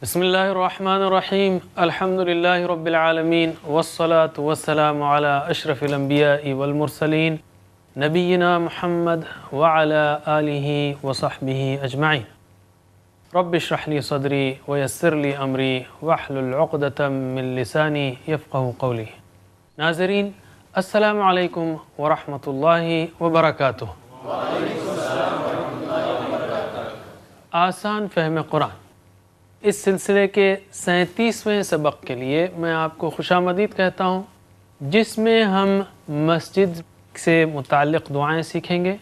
بسم اللہ الرحمن الرحیم الحمد للہ رب العالمین والصلاة والسلام علی اشرف الانبیاء والمرسلین نبینا محمد وعلی آلہ وصحبہ اجمعین رب اشرح لی صدری ویسر لی امری واحلل عقدۃ من لسانی یفقہوا قولی۔ ناظرین السلام علیکم ورحمۃ اللہ وبرکاتہ۔ آسان فہم قرآن اس سلسلے کے 37ویں سبق کے لیے میں آپ کو خوش آمدید کہتا ہوں، جس میں ہم مسجد سے متعلق دعائیں سیکھیں گے،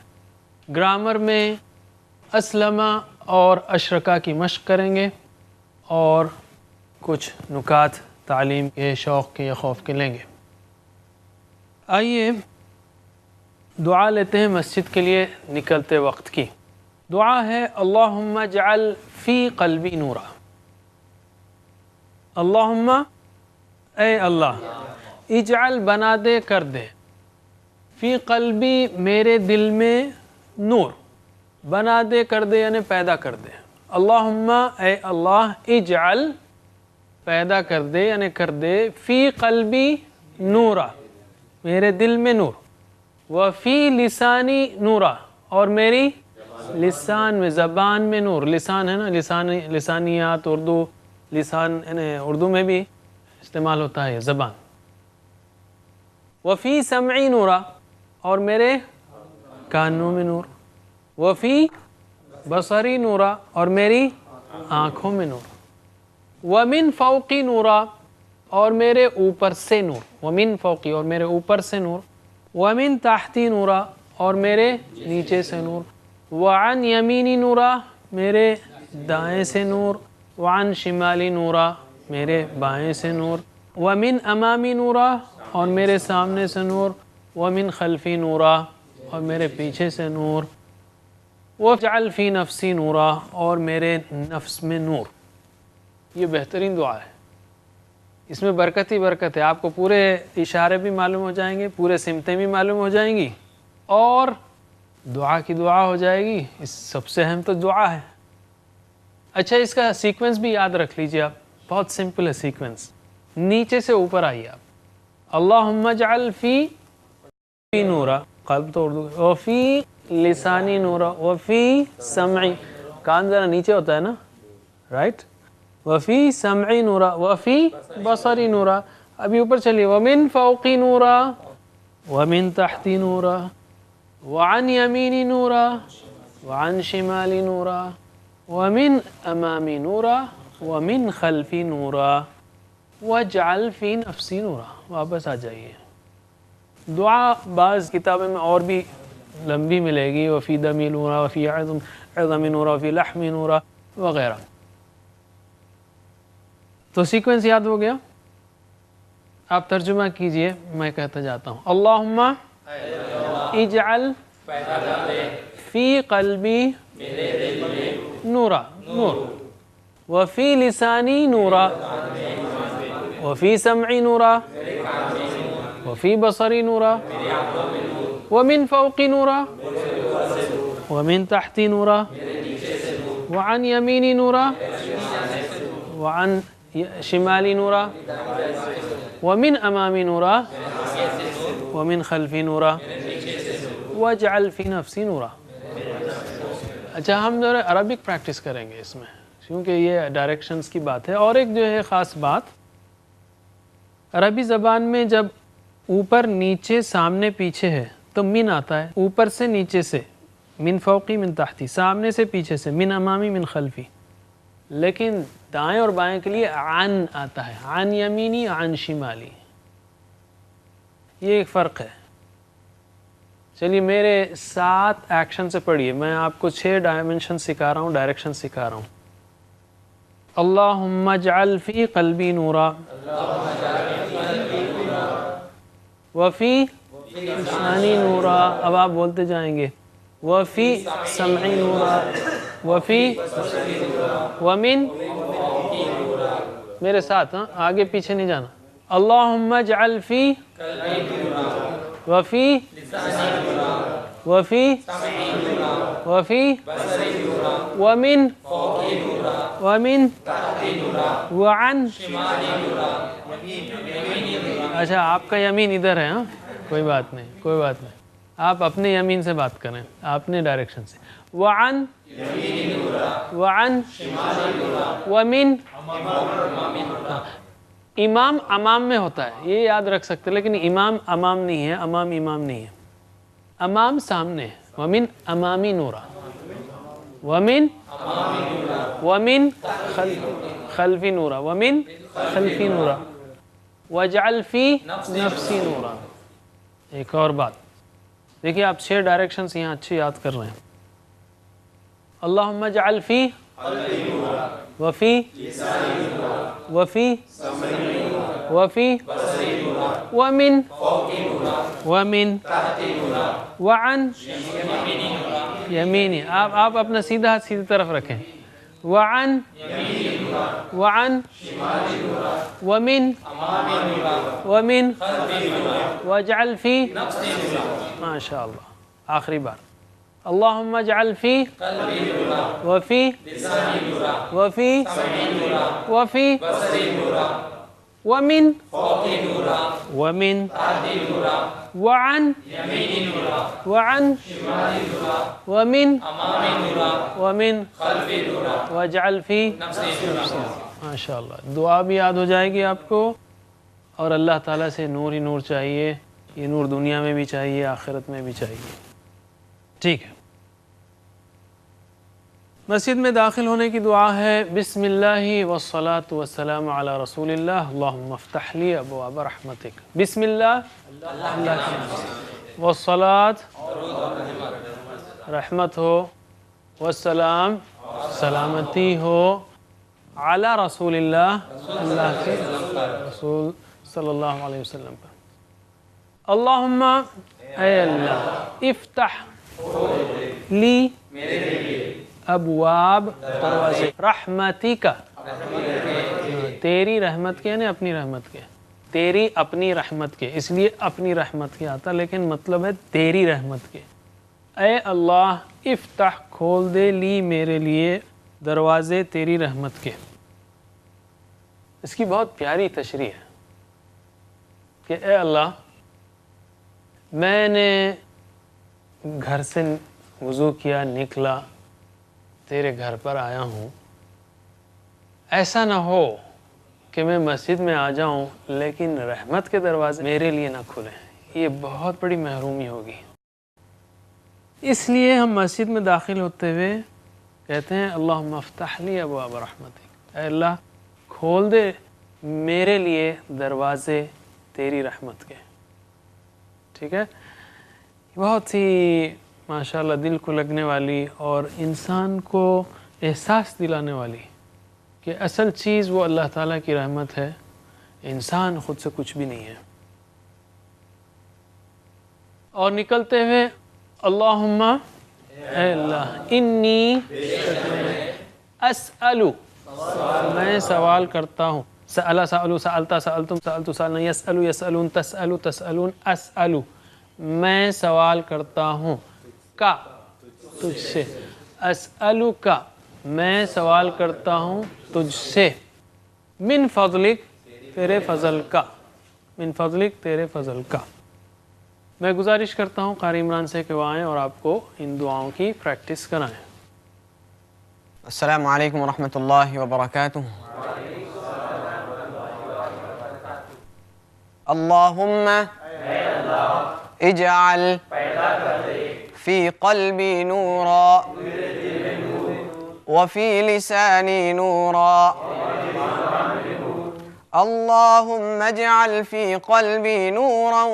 گرامر میں اسلمہ اور اشرکا کی مشق کریں گے اور کچھ نکات تعلیم کے، شوق کے یا خوف کے لیں گے۔ آئیے دعا لیتے ہیں مسجد کے لیے نکلتے وقت کی۔ دعا ہے اللہم اجعل فی قلبی نورا۔ اللہم اے اللہ، اجعل بنا دے، کر دے، فی قلبی میرے دل میں نور، بنا دے، کر دے یعنی پیدا کر دے۔ اللہم اے اللہ، اجعل پیدا کر دے یعنی کر دے، فی قلبی نورا میرے دل میں نور، وفی لسانی نورا اور میری لسان میں، زبان میں نور۔ لسان ہے نا، لسانیات اردو، لسان اردو میں بھی استعمال ہوتا ہے زبان۔ وفی سمعی نورا اور میرے کانوں میں نور، وفی بصری نورا اور میری آنکھوں میں نور، ومن فوقی نورا اور میرے اوپر سے نور، ومن فوقی اور میرے اوپر سے نور، ومن تحتی نورا اور میرے نیچے سے نور، وعن یمینی نورا میرے دائیں سے نور، وعن شمالی نورا میرے بائیں سے نور، ومن امامی نورا اور میرے سامنے سے نور، ومن خلفی نورا اور میرے پیچھے سے نور، واجعل فی نفسی نورا اور میرے نفس میں نور۔ یہ بہترین دعا ہے، اس میں برکت ہی برکت ہے۔ آپ کو پورے اشارے بھی معلوم ہو جائیں گے، پورے سمتیں بھی معلوم ہو جائیں گی اور دعا کی دعا ہو جائے گی۔ اس سب سے اہم تو دعا ہے۔ اچھا، اس کا سیکوینس بھی یاد رکھ لیجئے آپ، بہت سمپل ہے سیکوینس۔ نیچے سے اوپر آئیے آپ، اللہم اجعل فی نورا، قلب تو اردو، وفی لسانی نورا، وفی سمعی، کان ذرا نیچے ہوتا ہے نا، رائٹ، وفی سمعی نورا، وفی بصری نورا۔ ابھی اوپر چلیے، ومن فوقی نورا، ومن تحتی نورا، وعن یمینی نورا، وعن شمالی نورا، ومن امامی نورا، ومن خلفی نورا، واجعل فی نفسی نورا۔ واپس آ جائیے۔ دعا بعض کتابیں میں اور بھی لمبی ملے گی، وفی دمی نورا، وفی عظم نورا، وفی لحم نورا وغیرہ۔ تو سیکوینس یاد ہو گیا؟ آپ ترجمہ کیجئے، میں کہتا جاتا ہوں۔ اللہم اجعل فی قلبی نورا، نور، وفی لسانی نورا، وفی سمعی نورا، وفی بصری نورا، ومن فوقی نورا، ومن تحتی نورا، وعن یمینی نورا، وعن شمالی نورا، ومن امامی نورا، ومن خلفی نورا، واجعل فی نفسی نورا۔ اچھا، ہم جو ہے عربک پریکٹس کریں گے اس میں، کیونکہ یہ ڈائریکشنز کی بات ہے۔ اور ایک جو ہے خاص بات، عربی زبان میں جب اوپر نیچے سامنے پیچھے ہے تو من آتا ہے، اوپر سے نیچے سے، من فوقی من تحتی، سامنے سے پیچھے سے، من امامی من خلفی، لیکن دائیں اور بائیں کے لیے عن آتا ہے، عن یمینی عن شمالی۔ یہ ایک فرق ہے۔ چلیے میرے 7 ایکشن سے پڑھیے، میں آپ کو 6 ڈائمنشن سکھا رہا ہوں، ڈائریکشن سکھا رہا ہوں۔ اللہم اجعل فی قلبی نورا، وفی لسانی نورا، اب آپ بولتے جائیں گے، وفی سمعی نورا، وفی، ومن، میرے ساتھ، ہاں آگے پیچھے نہیں جانا۔ اللہم اجعل فی وفی وفی وفی ومن وعن اچھا آپ کا یمین ادھر ہے، ہاں کوئی بات نہیں، کوئی بات نہیں، آپ اپنے یمین سے بات کریں، اپنے ڈائریکشن سے. وعن وعن ومن امام امام میں ہوتا ہے، یہ یاد رکھ سکتے، لیکن امام امام نہیں ہے، امام امام نہیں ہے، امام سامنے ہے. ومن امامی نورا، ومن خلفی نورا، ومن خلفی نورا، وجعل فی نفسی نورا. ایک اور بات دیکھیے، آپ 6 ڈائریکشنز یہاں اچھے یاد کر رہے ہیں. اللہم اجعل فی وفی وفی وفی ومن ومن وعن یمینی. آپ اپنا سیدھا ہاتھ سیدھی طرف رکھیں. وعن وعن ومن ومن واجعل فی ماشاء اللہ. آخری بار اللہم اجعل فی وفی وفی وفی ومن ومن وعن وعن ومن ومن واجعل فی ماشاء اللہ. دعا بھی یاد ہو جائے گی آپ کو، اور اللہ تعالیٰ سے نور ہی نور چاہیے. یہ نور دنیا میں بھی چاہیے، آخرت میں بھی چاہیے. ٹھیک ہے. مسجد میں داخل ہونے کی دعا ہے بسم اللہ والصلاة والسلام علی رسول اللہ اللہم افتح لی ابواب رحمتک. بسم اللہ اللہ کے نام سے، والصلاة رحمت ہو، والسلام سلامتی ہو، علی رسول اللہ اللہ کے رسول صلی اللہ علیہ وسلم پر. اللہم اے اللہ افتح لی ابواب دروازے رحمتی کا، تیری رحمت کے یعنی اپنی رحمت کے، تیری اپنی رحمت کے، اس لیے اپنی رحمت کے آتا، لیکن مطلب ہے تیری رحمت کے. اے اللہ افتح کھول دے لی میرے لیے دروازے تیری رحمت کے. اس کی بہت پیاری تشریح ہے کہ اے اللہ میں نے گھر سے وضو کیا، نکلا، تیرے گھر پر آیا ہوں، ایسا نہ ہو کہ میں مسجد میں آ جاؤں لیکن رحمت کے دروازے میرے لیے نہ کھلیں. یہ بہت بڑی محرومی ہوگی. اس لیے ہم مسجد میں داخل ہوتے ہوئے کہتے ہیں اللہم افتح لی ابواب رحمتک، اے اللہ کھول دے میرے لیے دروازے تیری رحمت کے. ٹھیک ہے. بہت ہی ماشاءاللہ دل کو لگنے والی اور انسان کو احساس دلانے والی کہ اصل چیز وہ اللہ تعالیٰ کی رحمت ہے، انسان خود سے کچھ بھی نہیں ہے. اور نکلتے ہوئے اللہم اے اللہ انی اسألو میں سوال کرتا ہوں. سألا سألو سألتا سألتم سألتو سألنا یسألو یسألون تسألو تسألون اسألو میں سوال کرتا ہوں کا تجھ سے، اسألو کا میں سوال کرتا ہوں تجھ سے، من فضلک تیرے فضل کا، من فضلک تیرے فضل کا. میں گزارش کرتا ہوں قاری عمران سے کہ وہ آئیں اور آپ کو ان دعاؤں کی پریکٹس کرائیں. السلام علیکم ورحمۃ اللہ وبرکاتہ. اللہم اجعل فی قلبی نورا وفی لسانی نورا. اللہم اجعل فی قلبی نورا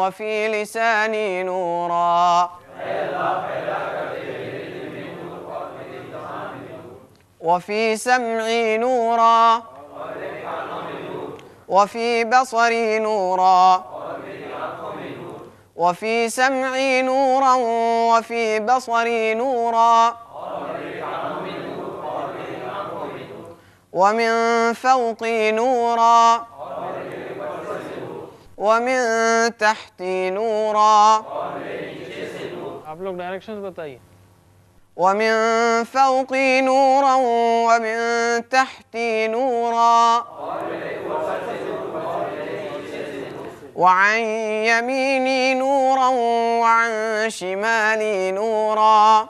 وفی لسانی نورا. وفی سمعی نورا وفی بصری نورا. وفی سمعی نورا وفی بصری نورا. ومن فوقی نورا ومن تحتی نورا. آپ لوگ ڈائریکشنز بتائیے. ومن فوقي نورا ومن تحتي نورا وعن يميني نورا وعن شمالي نورا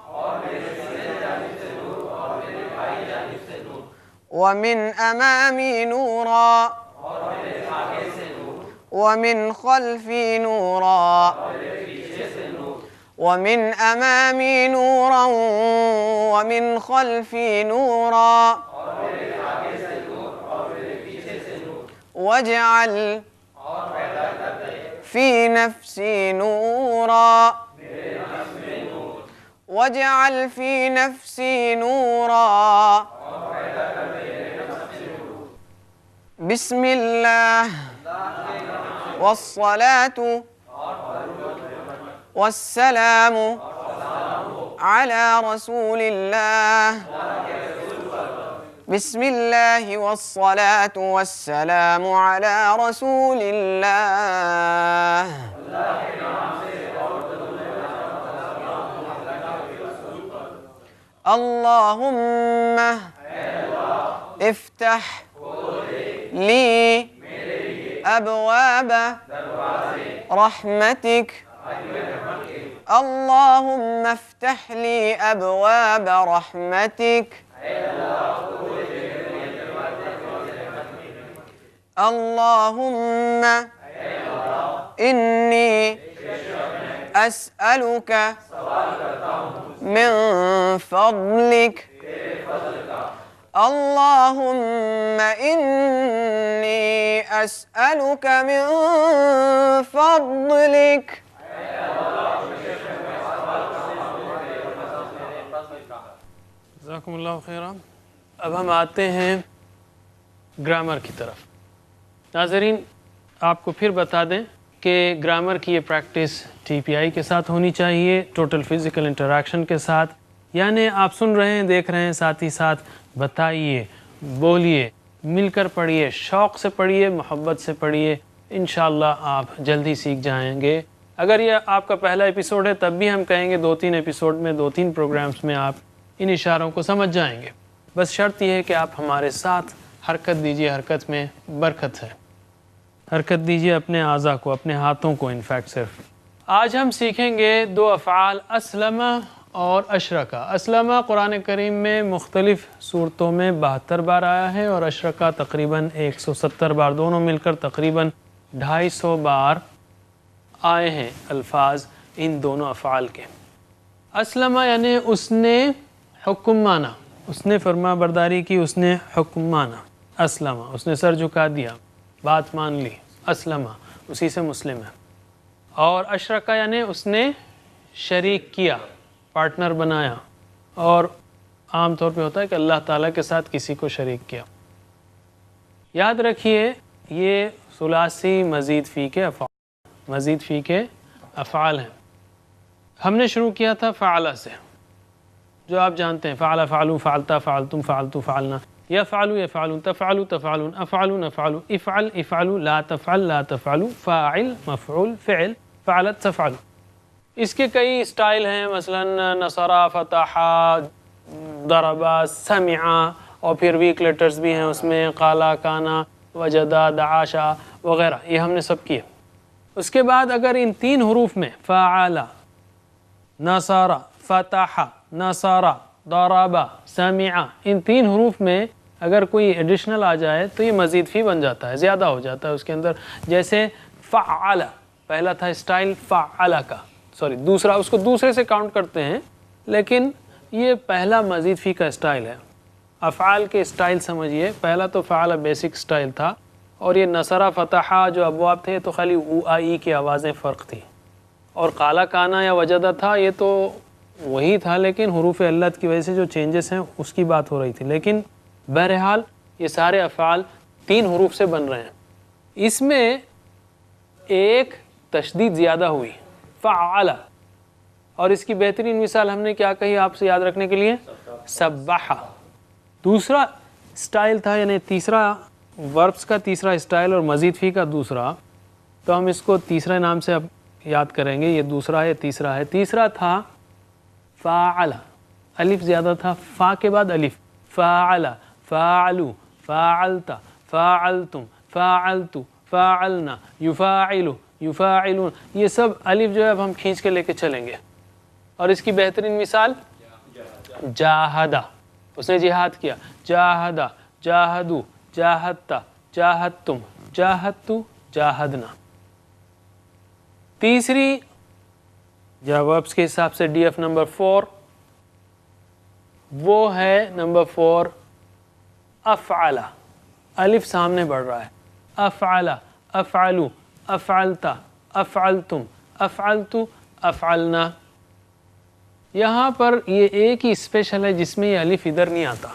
ومن أمامي نورا ومن خلفي نورا ومن أمامي نورا ومن خلفي نورا واجعل في نفسي نورا واجعل في نفسي نورا بسم الله والصلاة والسلام على رسول الله بسم الله والصلاة والسلام على رسول الله اللهم افتح لي أبواب رحمتك اللهم افتح لي أبواب رحمتك اللهم إني أسألك من فضلك اللهم إني أسألك من فضلك جزاکم اللہ خیرا۔ اب ہم آتے ہیں گرامر کی طرف۔ ناظرین آپ کو پھر بتا دیں کہ گرامر کی یہ پریکٹس ٹی پی آئی کے ساتھ ہونی چاہیے، ٹوٹل فزیکل انٹریکشن کے ساتھ، یعنی آپ سن رہے ہیں، دیکھ رہے ہیں، ساتھ ہی ساتھ بتائیے، بولیے، مل کر پڑھیے، شوق سے پڑھیے، محبت سے پڑھیے، انشاءاللہ آپ جلدی سیکھ جائیں گے۔ اگر یہ آپ کا پہلا ایپیسوڈ ہے تب بھی ہم کہیں گے 2-3 ایپیسوڈ میں، 2-3 پروگرامز میں آپ ان اشاروں کو سمجھ جائیں گے۔ بس شرط یہ ہے کہ آپ ہمارے ساتھ حرکت دیجیے، حرکت میں برکت ہے، حرکت دیجیے اپنے اعضاء کو، اپنے ہاتھوں کو۔ انفیکٹ صرف آج ہم سیکھیں گے 2 افعال اسلمہ اور اشرکہ۔ اسلمہ قرآن کریم میں مختلف صورتوں میں 72 بار آیا ہے، اور اشرکہ تقریباً 170 بار، دونوں مل کر تقریباً 250 بار آئے ہیں الفاظ ان دونوں افعال کے۔ اسلمہ یعنی اس نے حکم مانا، اس نے فرما برداری کی، اس نے حکم مانا۔ اسلمہ اس نے سر جھکا دیا، بات مان لی، اسلمہ اسی سے مسلم ہے۔ اور اشرکہ یعنی اس نے شریک کیا، پارٹنر بنایا، اور عام طور پہ ہوتا ہے کہ اللہ تعالیٰ کے ساتھ کسی کو شریک کیا۔ یاد رکھیے یہ ثلاثی مزید فی کے افعال، مزید فی کے افعال ہیں۔ ہم نے شروع کیا تھا فعل سے، جو آپ جانتے ہیں، فعل، فعلوا، فعلتا، فعلتم، فعلتو، فعلنا، یفعلوا، یفعلون، تفعلوا، تفعلون، افعلوا، نفعلوا، افعل، افعلوا، لا تفعل، لا تفعلوا، فاعل، مفعول، فعل، فعلت، تفعل۔ اس کے کئی اسٹائل ہیں، مثلا نصرا، فتحا، ضربا، سمعا، اور پھر ویک لیٹرز بھی ہیں اس میں، قالا، کانا، وجدا، دعاشا وغیرہ، یہ ہم نے سب کیے۔ اس کے بعد اگر ان 3 حروف میں فعل، نصرا، فتح، نصرا، ضربا، سمع، ان 3 حروف میں اگر کوئی ایڈیشنل آ جائے تو یہ مزید فی بن جاتا ہے، زیادہ ہو جاتا ہے اس کے اندر۔ جیسے فعل، پہلا تھا اسٹائل فعل کا، دوسرا، اس کو دوسرے سے کاؤنٹ کرتے ہیں، لیکن یہ پہلا مزید فی کا اسٹائل ہے۔ افعال کے اسٹائل سمجھیے، پہلا تو فعل بیسک اسٹائل تھا، اور یہ نصرہ، فتحہ جو ابواب تھے تو خالی او آ ای کی آوازیں فرق تھی، اور قالا، کانا یا وجدہ تھا یہ تو وہی تھا، لیکن حروف علت کی وجہ سے جو چینجز ہیں اس کی بات ہو رہی تھی۔ لیکن بہرحال یہ سارے افعال 3 حروف سے بن رہے ہیں۔ اس میں ایک تشدید زیادہ ہوئی، فعل، اور اس کی بہترین مثال ہم نے کیا کہی آپ سے یاد رکھنے کے لیے؟ سبح۔ دوسرا اسٹائل تھا، یعنی تیسرا وربس کا تیسرا اسٹائل اور مزید فی کا دوسرا، تو ہم اس کو تیسرے نام سے اب یاد کریں گے، یہ دوسرا ہے، تیسرا ہے۔ تیسرا تھا فاعل، الف زیادہ تھا، فا کے بعد الف، فاعل، فاعلو، فاعلت، فاعلتم، فاعلت، فاعلنا، یفاعل، یفاعلون، یہ سب الف جو ہے اب ہم کھینچ کے لے کے چلیں گے. اور اس کی بہترین مثال جاہدہ، اس نے جہاد کیا، جاہدہ، جاہدو، جاہدتا، جاہدتم، جاہدتو، جاہدنا. تیسری جوابس کے حساب سے ڈی ایف نمبر 4 وہ ہے نمبر 4 افعل. الف سامنے بڑھ رہا ہے، افعل، افعلو، افعلتا، افعلتم، افعلتو، افعلنا. یہاں پر یہ ایک ہی اسپیشل ہے جس میں یہ الف ادھر نہیں آتا،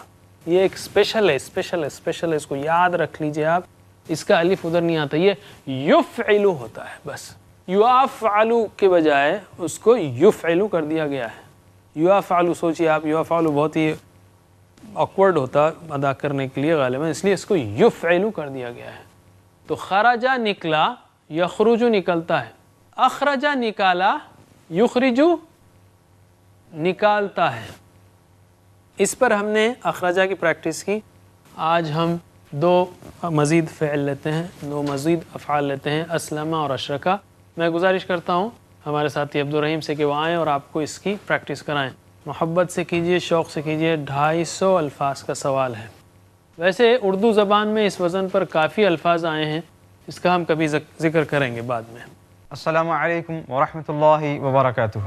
یہ ایک اسپیشل ہے، اسپیشل ہے، اسپیشل ہے، اس کو یاد رکھ لیجئے آپ، اس کا الف ادھر نہیں آتا، یہ یفعلو ہوتا ہے. بس یفعلو کے بجائے اس کو یفعلو کر دیا گیا ہے. یفعلو سوچیے آپ، یفعلو بہت ہی آکورڈ ہوتا ادا کرنے کے لیے غالباً، اس لیے اس کو یفعلو کر دیا گیا ہے. تو خرجہ نکلا، یخرجو نکلتا ہے، اخرجہ نکالا، یخرجو نکالتا ہے. اس پر ہم نے اخرجہ کی پریکٹس کی. آج ہم دو مزید فعل لیتے ہیں، دو مزید افعال لیتے ہیں، اسلمہ اور اشرکہ. میں گزارش کرتا ہوں ہمارے ساتھی عبدالرحیم سے کہ وہ آئیں اور آپ کو اس کی پریکٹس کرائیں. محبت سے کیجئے، شوق سے کیجئے. 250 الفاظ کا سوال ہے. ویسے اردو زبان میں اس وزن پر کافی الفاظ آئے ہیں، اس کا ہم کبھی ذکر کریں گے بعد میں. السلام علیکم ورحمۃ اللہ وبرکاتہ.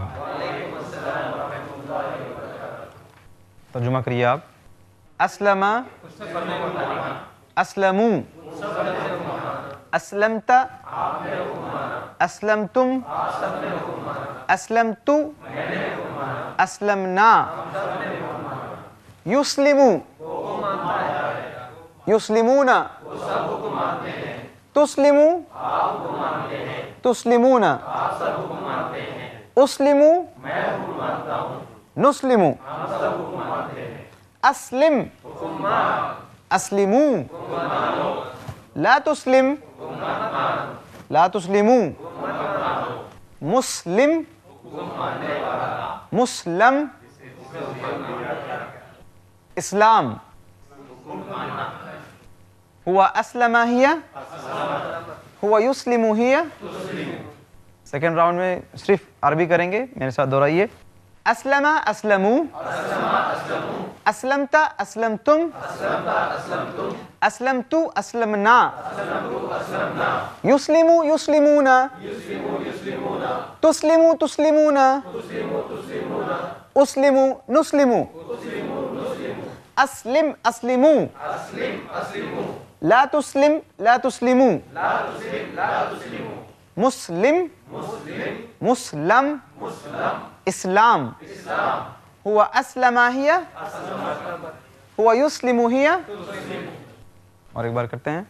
ترجمہ کریے آپ. اسلم، اسلمو، اسلمت، اسلمتم، اسلمتو، اسلمنا. یسلمو، یسلمون، تسلمو، تسلمون، اسلمو، نسلمو. اسلم، اسلمو، لا تسلم، لا تسلمو. مسلم، مسلم، اسلام. ہوا اسلم ہی، ہوا یسلم ہی. سیکنڈ راؤنڈ میں صرف عربی کریں گے، میرے ساتھ دہرائیے. اسلم، اسلمو، اسلمت، اسلمتم، اسلمتو، اسلمنا. یسلمو، یسلمون، تسلمو، تسلمون، اسلمو، نسلمو. اسلم، اسلمو، لا تسلم، لا تسلمو. مسلم، مسلم، اسلام. ہوا اسلم ہی، ہوا یسلم ہی. اور ایک بار کرتے ہیں.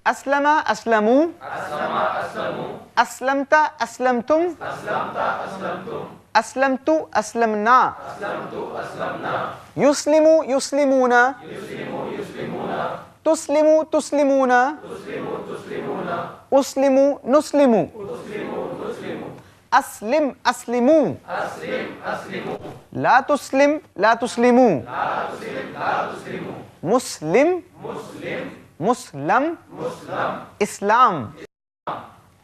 اسلم، اسلمو، اسلمت، اسلمتم، اسلمتو، اسلمنا. یسلمو، یسلمون، تسلمو، تسلمون، اسلمو، نسلمو. اسلم، اسلمو، لا تسلم، لا تسلمو. مسلم، مسلم، اسلام.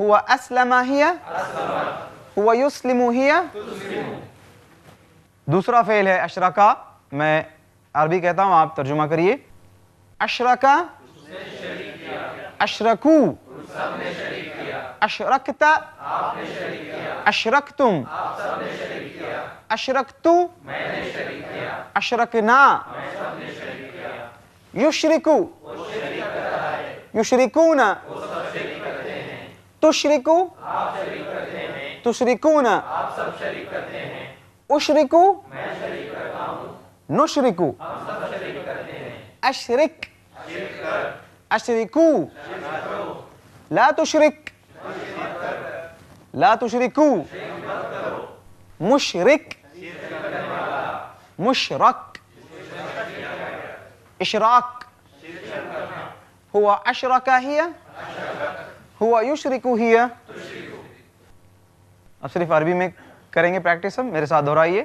ہوا اسلم ہی، ہوا یسلم ہی. دوسرا فعل ہے اشرکا. میں عربی کہتا ہوں، آپ ترجمہ کریے. اشرکا، اشرکو، اشرکت، اشرکتم، اشرکتو، اشرکنا. یشرکو، یشرکون، تشرکو، تشرکون. اشرکو، نشرکو. اشرک، اشرکو، لا تشرک، لا تشرکو. مشرک، مشرک، اشراک. ہوا اشرک ہی، ہوا یشرک ہی. اب صرف عربی میں کریں گے پریکٹس. ہم میرے ساتھ دہرائیے.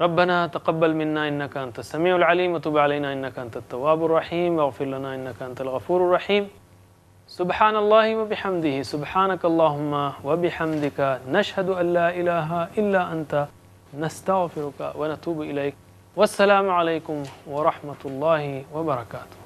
ربنا تقبل منا إنك أنت السميع العليم وتب علينا إنك أنت التواب الرحيم واغفر لنا إنك أنت الغفور الرحيم. سبحان الله وبحمده سبحانك اللهم وبحمدك نشهد أن لا إله إلا أنت نستغفرك ونتوب إليك. والسلام عليكم ورحمة الله وبركاته.